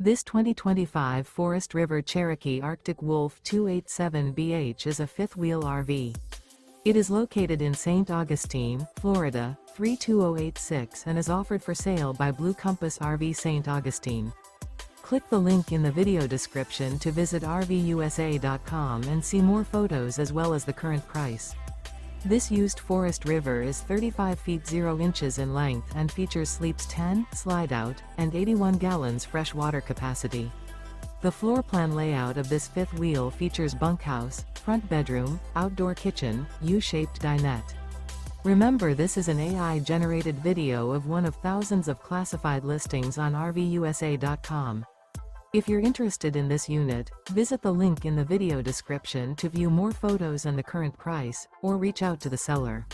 This 2025 Forest River Cherokee Arctic Wolf 287BH is a fifth-wheel RV. It is located in St. Augustine, Florida, 32086 and is offered for sale by Blue Compass RV St. Augustine. Click the link in the video description to visit RVUSA.com and see more photos as well as the current price. This used Forest River is 35 feet 0 inches in length and features sleeps 10, Slideout, and 81 gallons fresh water capacity. The floor plan layout of this fifth wheel features bunkhouse, front bedroom, outdoor kitchen, U-shaped dinette. Remember, this is an AI-generated video of one of thousands of classified listings on RVUSA.com. If you're interested in this unit, visit the link in the video description to view more photos and the current price, or reach out to the seller.